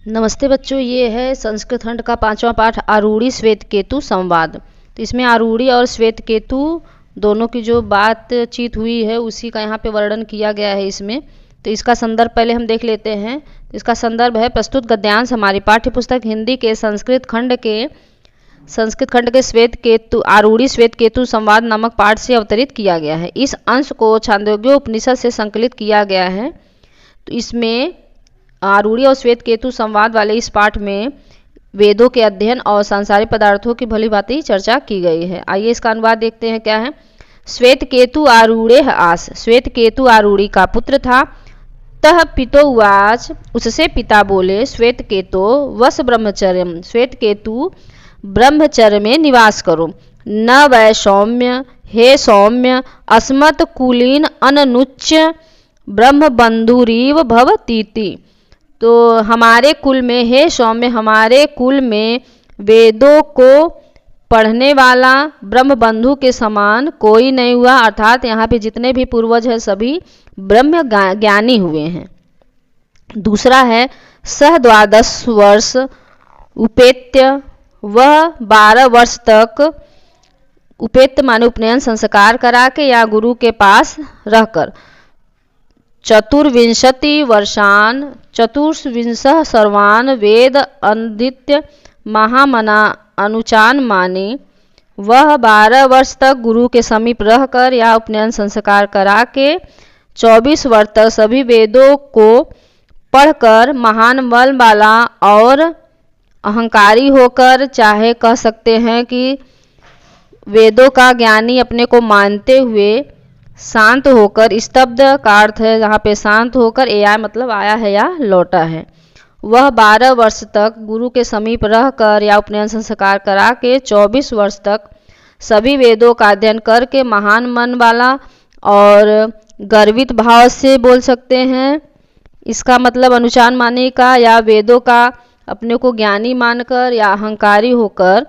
नमस्ते बच्चों, ये है संस्कृत खंड का 5वां पाठ आरूढ़ी श्वेत केतु संवाद। तो इसमें आरूढ़ी और श्वेत केतु दोनों की जो बातचीत हुई है उसी का यहाँ पे वर्णन किया गया है इसमें। तो इसका संदर्भ पहले हम देख लेते हैं। तो इसका संदर्भ है प्रस्तुत गद्यांश हमारी पाठ्य पुस्तक हिंदी के संस्कृत खंड के श्वेत केतु आरूढ़ी श्वेत केतु संवाद नामक पाठ से अवतरित किया गया है। इस अंश को छांदोग्य उपनिषद से संकलित किया गया है। तो इसमें आरूढ़ी और श्वेत केतु संवाद वाले इस पाठ में वेदों के अध्ययन और सांसारिक पदार्थों की भली भांति चर्चा की गई है। आइए इसका अनुवाद देखते हैं क्या है। श्वेत केतु आरूढ़े आस, श्वेत केतु आरूढ़ी का पुत्र था। तह पितो उवाच, उससे पिता बोले, श्वेत केतो वस ब्रह्मचर्यम, श्वेत केतु ब्रह्मचर्य में निवास करो। न वै सौम्य, हे सौम्य, अस्मत् कुलीन अनुच्य ब्रह्म बंधुरीव भवतीति। तो हमारे कुल में, हे सौम्य, हमारे कुल में वेदों को पढ़ने वाला ब्रह्म बंधु के समान कोई नहीं हुआ। अर्थात यहाँ पे जितने भी पूर्वज हैं सभी ब्रह्म ज्ञानी हुए हैं। दूसरा है सह 12 वर्ष उपेत्य, वह 12 वर्ष तक उपेत्य माने उपनयन संस्कार करा के या गुरु के पास रहकर 24 वर्षान 24 सर्वान वेद अनदित्य महामना अनुचान माने, वह 12 वर्ष तक गुरु के समीप रहकर या उपनयन संस्कार करा के 24 वर्ष तक सभी वेदों को पढ़कर महान बल वाला और अहंकारी होकर, चाहे कह सकते हैं कि वेदों का ज्ञानी अपने को मानते हुए शांत होकर, स्तब्ध का अर्थ है जहाँ पे शांत होकर, आया मतलब आया है या लौटा है। वह 12 वर्ष तक गुरु के समीप रहकर या उपनयन संस्कार करा के 24 वर्ष तक सभी वेदों का अध्ययन करके महान मन वाला और गर्वित भाव से बोल सकते हैं। इसका मतलब अनुचान माने का या वेदों का अपने को ज्ञानी मानकर या अहंकारी होकर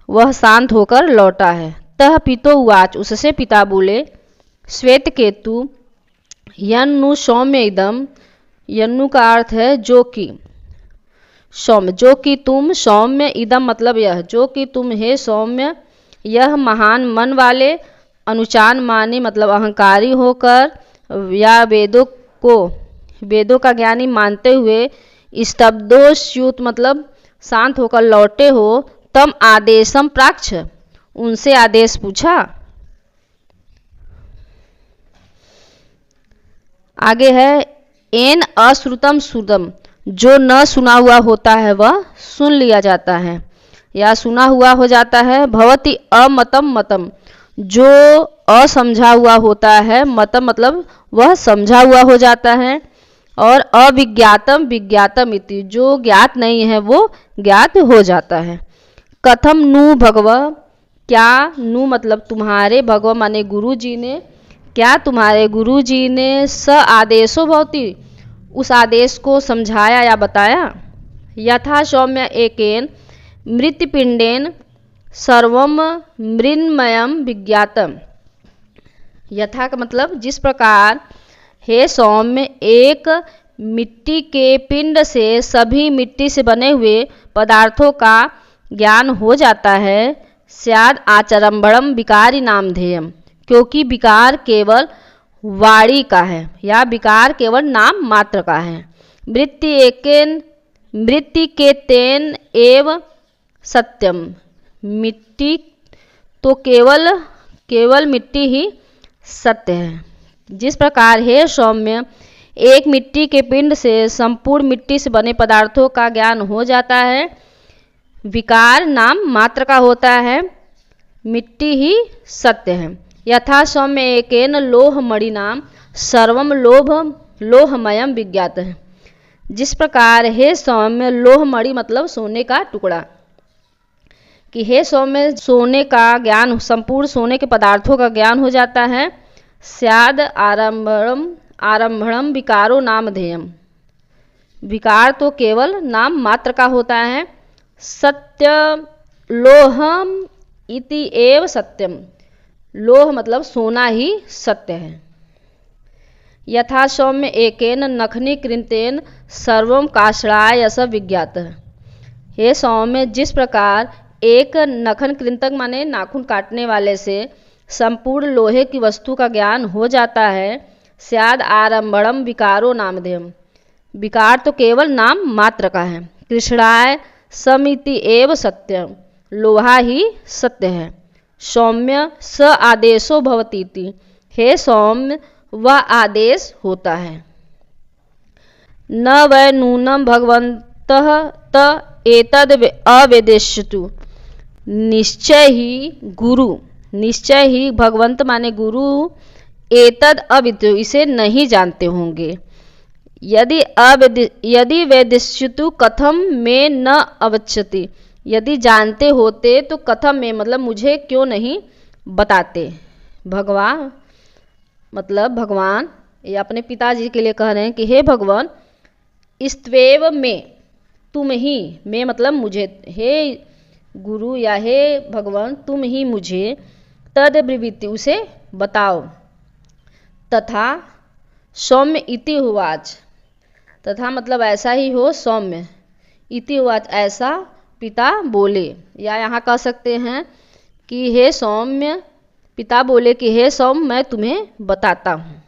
वह शांत होकर लौटा है। तह पितो उवाच, उससे पिता बोले, श्वेत केतु यन्नु सौम्य इदम, यन्नु का अर्थ है जो कि, सौम्य जो कि तुम, सौम्य इदम मतलब यह, जो कि तुम हे सौम्य, यह महान मन वाले, अनुचान माने मतलब अहंकारी होकर या वेदों का ज्ञानी मानते हुए स्तब्धोस्यूत मतलब शांत होकर लौटे हो। तम आदेशम प्राक्ष, उनसे आदेश पूछा। आगे है एन अश्रुतम श्रुतम, जो न सुना हुआ होता है वह सुन लिया जाता है या सुना हुआ हो जाता है। भवति अमतम मतम, जो असमझा हुआ होता है, मतम मतलब वह समझा हुआ हो जाता है। और अविज्ञातम विज्ञातम इति, जो ज्ञात नहीं है वो ज्ञात हो जाता है। कथम नु भगव, क्या, नु मतलब तुम्हारे, भगव माने गुरु जी ने, क्या तुम्हारे गुरु जी ने स आदेशो भवती, उस आदेश को समझाया या बताया। यथा सौम्य एकेन मृत्पिंडेन सर्वम मृन्मयम विज्ञातम, यथा का मतलब जिस प्रकार, हे सौम्य, एक मिट्टी के पिंड से सभी मिट्टी से बने हुए पदार्थों का ज्ञान हो जाता है। स्याद आचरम्बरम विकारी नाम ध्येयम, क्योंकि विकार केवल वाणी का है या विकार केवल नाम मात्र का है। मृत्यु के तेन एव सत्यम, मिट्टी तो केवल मिट्टी ही सत्य है। जिस प्रकार हे सौम्य, एक मिट्टी के पिंड से संपूर्ण मिट्टी से बने पदार्थों का ज्ञान हो जाता है, विकार नाम मात्र का होता है, मिट्टी ही सत्य है। यथा सौम्य एकेन लोहमणि नाम सर्वम लोहमयम विज्ञात है, जिस प्रकार हे सौम्य, लोहमणि मतलब सोने का टुकड़ा, कि हे सौम्य सोने का ज्ञान, संपूर्ण सोने के पदार्थों का ज्ञान हो जाता है। स्याद आरंभणम विकारो नाम ध्येयम, विकार तो केवल नाम मात्र का होता है। सत्य लोहम इति एव सत्यम, लोह मतलब सोना ही सत्य है। यथा सौम्य एकेन नखनी कृंतेन सर्वं काष्ठायस विज्ञात। हे सौम्य, जिस प्रकार एक नखन कृंतक माने नाखून काटने वाले से संपूर्ण लोहे की वस्तु का ज्ञान हो जाता है, स्याद आरंभणम विकारो नामधेयम, विकार तो केवल नाम मात्र का है। कृष्णाय समिति एव सत्यम, लोहा ही सत्य है। सौम्य स आदेशो भवतीति, हे सौम्य, वह आदेश होता है। न वै नूनम भगवन्तः त एतद अवेदेष्यतु, निश्चय ही गुरु, निश्चय ही भगवंत माने गुरु, एतद अविद्यो, इसे नहीं जानते होंगे। यदि वेदिष्यतु कथम में न अवच्यति, यदि जानते होते तो कथम में मतलब मुझे क्यों नहीं बताते। भगवान मतलब भगवान, ये अपने पिताजी के लिए कह रहे हैं कि हे भगवान, इस्त्वेव में, तुम ही, में मतलब मुझे, हे गुरु या हे भगवान तुम ही मुझे, तद ब्रवीति, उसे बताओ। तथा सौम्य इति उवाच, तथा मतलब ऐसा ही हो, सौम्य इति उवाच, ऐसा पिता बोले। या यहाँ कह सकते हैं कि हे सौम्य, पिता बोले कि हे सौम्य, मैं तुम्हें बताता हूँ।